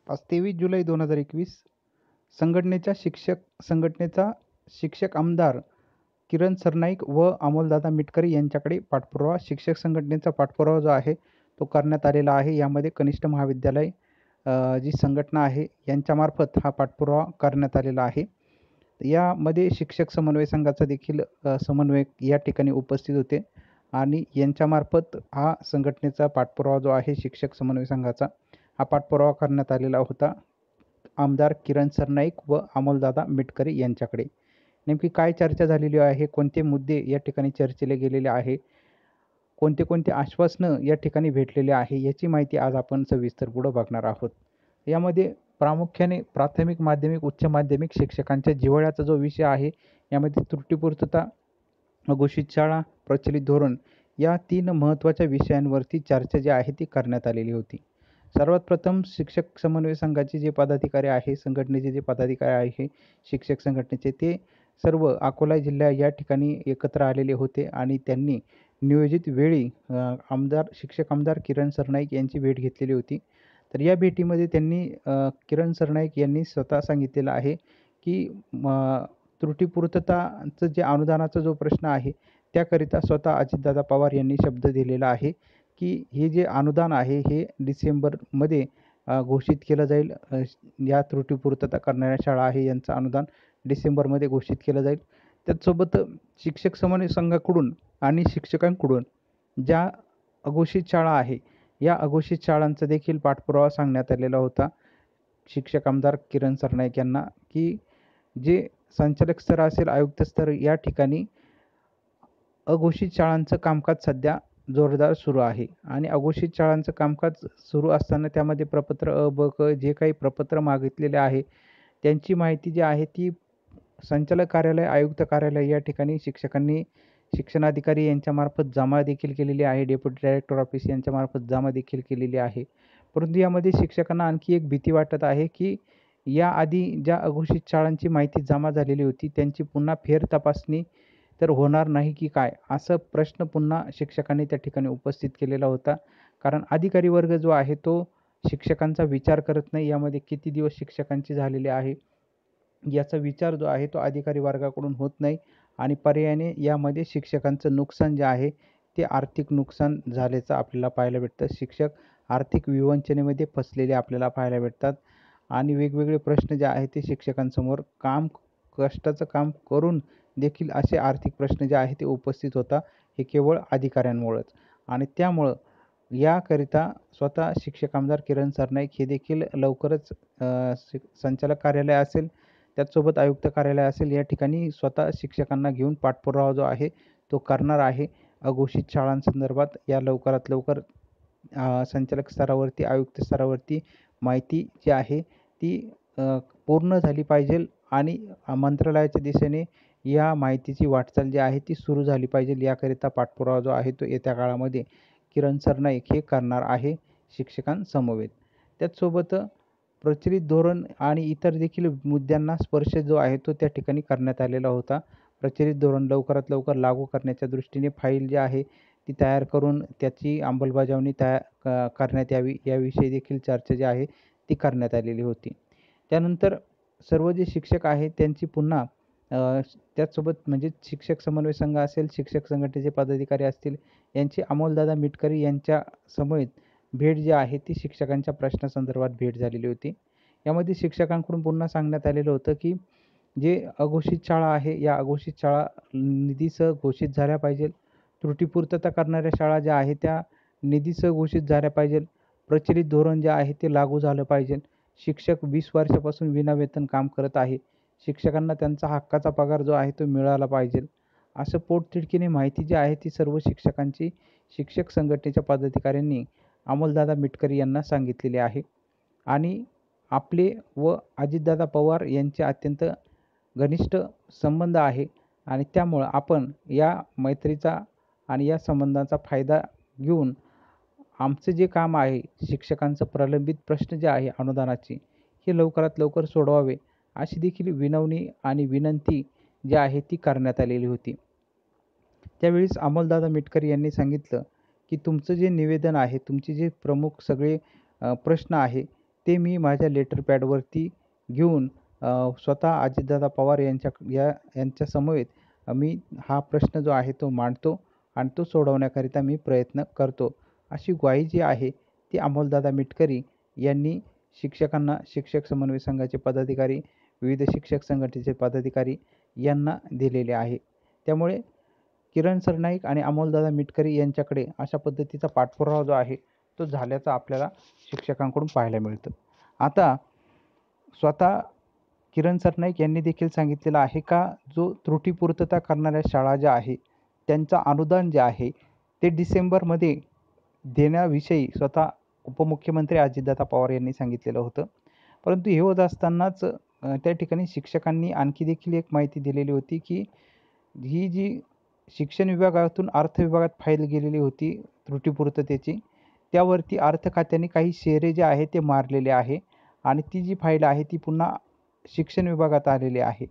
आज 23 जुलै 2021 संघटनेचा शिक्षक आमदार किरण सरनाईक व अमोलदादा मिटकरी यांच्याकडे पाठपुरावा शिक्षक संघटनेचा पाठपुरावा जो आहे तो करण्यात आलेला आहे. यामध्ये कनिष्ठ महाविद्यालय जी संघटना आहे यांच्यामार्फत हा पाठपुरावा करण्यात आलेला आहे. यामध्ये शिक्षक समन्वय संघाचा देखील समन्वयक या ठिकाणी उपस्थित होते आणि यांच्यामार्फत हा संघटनेचा पाठपुरावा जो आहे शिक्षक समन्वय संघाचा हा पाठपुरावा करण्यात आलेला होता आमदार किरण सरनाईक व अमोलदादा मिटकरी यांच्याकडे. नेमकी काय चर्चा झालेली आहे, कोणते मुद्दे या ठिकाणी चर्चेले गेलेले आहे, कोणते कोणते आश्वासनं या ठिकाणी भेटलेले आहे, याची माहिती आज आपण सविस्तर पुढं बघणार आहोत. यामध्ये प्रामुख्याने प्राथमिक, माध्यमिक, उच्च माध्यमिक शिक्षकांच्या जिव्हाळ्याचा जो विषय आहे, यामध्ये त्रुटीपूर्तता, अघोषित शाळा, प्रचलित धोरण या 3 महत्त्वाच्या विषयांवरती चर्चा जी आहे ती करण्यात आलेली होती. सर्वात प्रथम शिक्षक समन्वय संघाचे जे पदाधिकारी आहे, संघटनेचे जे पदाधिकारी आहे शिक्षक संघटनेचे, ते सर्व अकोला जिल्हा या ठिकाणी एकत्र आलेले होते आणि त्यांनी नियोजित वेळी शिक्षक आमदार किरण सरनाईक यांची भेट घेतलेली होती. तर या भेटीमध्ये त्यांनी किरण सरनाईक यांनी स्वतः सांगितलेलं आहे की त्रुटीपूर्तताचं जे अनुदानाचा जो प्रश्न आहे त्याकरिता स्वतः अजितदादा पवार यांनी शब्द दिलेला आहे की हे जे अनुदान आहे हे डिसेंबरमध्ये घोषित केलं जाईल. या त्रुटीपूर्तता करणाऱ्या शाळा आहे यांचं अनुदान डिसेंबरमध्ये घोषित केलं जाईल. त्याचसोबत शिक्षक समन्वय संघाकडून आणि शिक्षकांकडून ज्या अघोषित शाळा आहे या अघोषित शाळांचा देखील पाठपुरावा सांगण्यात आलेला होता शिक्षक आमदार किरण सरनाईक यांना की जे संचालक स्तर असेल, आयुक्त स्तर या ठिकाणी अघोषित शाळांचं कामकाज सध्या जोरदार सुरू आहे आणि अघोषित शाळांचं कामकाज सुरू असताना त्यामध्ये प्रपत्र अ, ब, क जे काही प्रपत्र मागितलेले आहे त्यांची माहिती जी आहे ती संचालक कार्यालय, आयुक्त कार्यालय या ठिकाणी शिक्षकांनी शिक्षणाधिकारी यांच्यामार्फत जमा देखील केलेली आहे. डेप्युटी डायरेक्टर ऑफिस यांच्यामार्फत जमा देखील केलेली आहे. परंतु यामध्ये शिक्षकांना आणखी एक भीती वाटत आहे की याआधी ज्या अघोषित शाळांची माहिती जमा झालेली होती त्यांची पुन्हा फेर तपासणी तर होणार नाही की काय, असा प्रश्न पुन्हा शिक्षकांनी त्या ठिकाणी उपस्थित केलेला होता. कारण अधिकारी वर्ग जो आहे तो शिक्षकांचा विचार करत नाही. यामध्ये किती दिवस शिक्षकांचे झालेले आहे याचा विचार जो आहे तो अधिकारी वर्गाकडून होत नाही आणि पर्यायाने यामध्ये शिक्षकांचं नुकसान जे आहे ते आर्थिक नुकसान झाल्याचं आपल्याला पाहायला भेटतं. शिक्षक आर्थिक विवंचनेमध्ये फसलेले आपल्याला पाहायला भेटतात आणि वेगवेगळे प्रश्न जे आहेत ते शिक्षकांसमोर कष्टाचं काम करून देखील असे आर्थिक प्रश्न जे आहे ते उपस्थित होता हे केवळ अधिकाऱ्यांमुळंच आणि त्यामुळं याकरिता स्वतः शिक्षक आमदार किरण सरनाईक हे देखील लवकरच संचालक कार्यालय असेल त्याचसोबत आयुक्त कार्यालय असेल या ठिकाणी स्वतः शिक्षकांना घेऊन पाठपुरावा जो आहे तो करणार आहे. अघोषित शाळांसंदर्भात या लवकरात लवकर संचालक स्तरावरती, आयुक्त स्तरावरती माहिती जी आहे ती पूर्ण झाली पाहिजे आणि मंत्रालयाच्या दिशेने या माहितीची वाटचाल जी आहे ती सुरू झाली पाहिजे. याकरिता पाठपुरावा जो आहे तो येत्या काळामध्ये किरण सरनाईक हे करणार आहे शिक्षकांसमवेत. त्याचसोबत प्रचलित धोरण आणि इतर देखील मुद्द्यांना स्पर्श जो आहे तो त्या ठिकाणी करण्यात आलेला होता. प्रचलित धोरण लवकरात लवकर लागू करण्याच्या दृष्टीने फाईल जी आहे ती तयार करून त्याची अंमलबजावणी करण्यात यावी याविषयी देखील चर्चा जी आहे ती करण्यात आलेली होती. त्यानंतर सर्व जे शिक्षक आहेत त्यांची पुन्हा त्याचसोबत म्हणजे शिक्षक समन्वय संघ असेल, शिक्षक संघटनेचे पदाधिकारी असतील यांची अमोलदादा मिटकरी यांच्या समवेत भेट जी आहे ती शिक्षकांच्या प्रश्नासंदर्भात भेट झालेली होती. यामध्ये शिक्षकांकडून पुन्हा सांगण्यात आलेलं होतं की जे अघोषित शाळा आहे या अघोषित शाळा निधीसह घोषित झाल्या पाहिजे. त्रुटीपूर्तता करणाऱ्या शाळा ज्या आहेत त्या निधीसह घोषित झाल्या पाहिजे. प्रचलित धोरण जे आहे ते लागू झालं पाहिजे. शिक्षक 20 वर्षापासून विनावेतन काम करत आहे. शिक्षकांना त्यांचा हक्काचा पगार जो आहे तो मिळाला पाहिजे. असं पोटतिडकीने माहिती जी आहे ती सर्व शिक्षकांची शिक्षक संघटनेच्या पदाधिकाऱ्यांनी अमोलदादा मिटकरी यांना सांगितलेले आहे आणि आपले व अजितदादा पवार यांचे अत्यंत घनिष्ठ संबंध आहे आणि त्यामुळं आपण या मैत्रीचा आणि या संबंधाचा फायदा घेऊन आमचं जे काम आहे शिक्षकांचं प्रलंबित प्रश्न जे आहे अनुदानाचे हे लवकरात लवकर सोडवावे अशी देखील विनवणी आणि विनंती जी आहे ती करण्यात आलेली होती. त्यावेळेस अमोलदादा मिटकरी यांनी सांगितलं की तुमचं जे निवेदन आहे, तुमचे जे प्रमुख सगळे प्रश्न आहे ते मी माझ्या लेटर पॅडवरती घेऊन स्वतः अजितदादा पवार यांच्या समवेत मी हा प्रश्न जो आहे तो मांडतो आणि तो सोडवण्याकरिता मी प्रयत्न करतो. अशी ग्वाही जी आहे ती अमोलदादा मिटकरी यांनी शिक्षकांना, शिक्षक समन्वय संघाचे पदाधिकारी, विविध शिक्षक संघटनेचे पदाधिकारी यांना दिलेले आहे. त्यामुळे किरण सरनाईक आणि अमोलदादा मिटकरी यांच्याकडे अशा पद्धतीचा पाठपुरावा जो आहे तो झाल्याचं आपल्याला शिक्षकांकडून पाहायला मिळतं. आता स्वतः किरण सरनाईक यांनी देखील सांगितलेलं आहे का जो त्रुटीपूर्तता करणाऱ्या शाळा ज्या आहे त्यांचं अनुदान जे आहे ते डिसेंबरमध्ये देण्याविषयी स्वतः उपमुख्यमंत्री अजितदादा पवार यांनी सांगितलेलं होतं. परंतु हे होत असतानाच त्या ठिकाणी शिक्षकांनी आणखी देखील एक माहिती दिलेली होती की ही जी शिक्षण विभागातून अर्थ विभागात फाईल गेलेली होती त्रुटीपूर्ततेची, त्यावरती अर्थ खात्याने काही शेरे जे आहे ते मारलेले आहे आणि ती जी फाईल आहे ती पुन्हा शिक्षण विभागात आलेली आहे.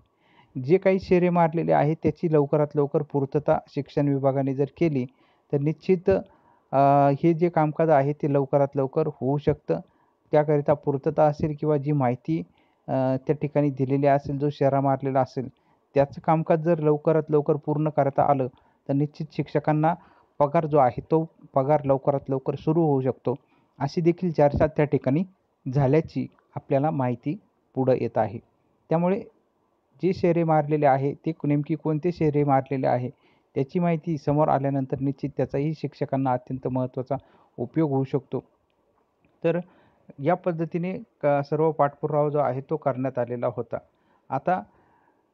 जे काही शेरे मारलेले आहेत त्याची लवकरात लवकर पूर्तता शिक्षण विभागाने जर केली तर निश्चित हे जे कामकाज आहे ते लवकरात लवकर होऊ शकतं. त्याकरिता पूर्तता असेल किंवा जी माहिती त्या ठिकाणी दिलेली असेल, जो शेरा मारलेला असेल त्याचं कामकाज जर लवकरात लवकर पूर्ण करता आलं तर निश्चित शिक्षकांना पगार जो आहे तो पगार लवकरात लवकर सुरू होऊ शकतो. अशी देखील चर्चा त्या ठिकाणी झाल्याची आपल्याला माहिती पुढं येत आहे. त्यामुळे जे शेरे मारलेले आहे ते नेमकी कोणते शेरे मारलेले आहे त्याची माहिती समोर आल्यानंतर निश्चित त्याचाही शिक्षकांना अत्यंत महत्त्वाचा उपयोग होऊ शकतो. तर या पद्धतीने सर्व पाठपुरावा जो आहे तो करण्यात आलेला होता. आता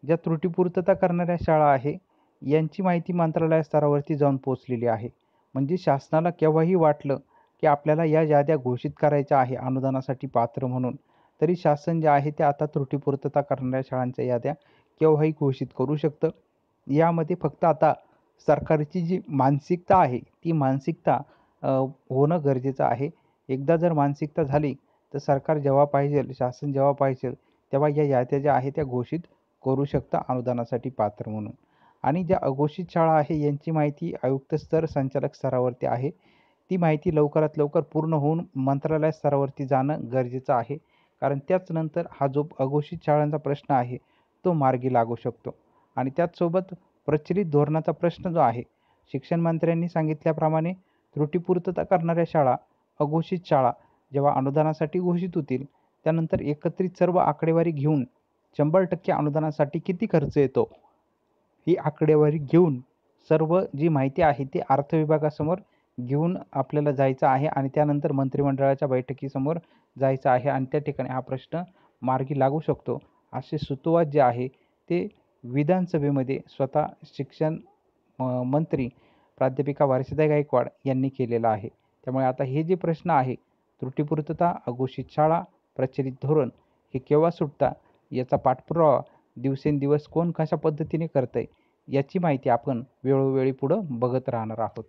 ज्या त्रुटीपूर्तता करणाऱ्या शाळा आहे यांची माहिती मंत्रालय स्तरावरती जाऊन पोहोचलेली आहे. म्हणजे शासनाला केव्हाही वाटलं की आपल्याला या याद्या घोषित करायच्या आहे अनुदानासाठी पात्र म्हणून, तरी शासन जे आहे ते आता त्रुटीपूर्तता करणाऱ्या शाळांच्या याद्या केव्हाही घोषित करू शकतं. यामध्ये फक्त आता सरकारची जी मानसिकता आहे ती मानसिकता होणं गरजेचं आहे. एकदा जर मानसिकता झाली तर सरकार जेव्हा पाहिजेल, शासन जेव्हा पाहिजेल तेव्हा या याद्या ज्या आहेत त्या घोषित करू शकतं अनुदानासाठी पात्र म्हणून. आणि ज्या अघोषित शाळा आहे यांची माहिती आयुक्त स्तर, संचालक स्तरावरती आहे. ती माहिती लवकरात लवकर पूर्ण होऊन मंत्रालय स्तरावरती जाणं गरजेचं आहे. कारण त्याच नंतर हा जो अघोषित शाळांचा प्रश्न आहे तो मार्गी लागू शकतो. आणि त्याचसोबत प्रचलित धोरणाचा प्रश्न जो आहे, शिक्षण मंत्र्यांनी सांगितल्याप्रमाणे त्रुटीपूर्तता करणाऱ्या शाळा, अघोषित शाळा जेव्हा अनुदानासाठी घोषित होतील त्यानंतर एकत्रित सर्व आकडेवारी घेऊन 100% अनुदानासाठी किती खर्च येतो ही आकडेवारी घेऊन सर्व जी माहिती आहे ती अर्थ विभागासमोर घेऊन आपल्याला जायचं आहे आणि त्यानंतर मंत्रिमंडळाच्या बैठकीसमोर जायचं आहे आणि त्या ठिकाणी हा प्रश्न मार्गी लागू शकतो. असे सूतोवाच जे आहे ते विधानसभेमध्ये स्वतः शिक्षण मंत्री प्राध्यापिका वर्षाताई गायकवाड यांनी केलेला आहे. त्यामुळे आता हे जे प्रश्न आहे त्रुटीपूर्तता, अघोषित शाळा, प्रचलित धोरण हे केव्हा सुटतात याचा पाठपुरावा दिवसेंदिवस कोण कशा पद्धतीने करतंय याची माहिती आपण वेळोवेळी पुढं बघत राहणार आहोत.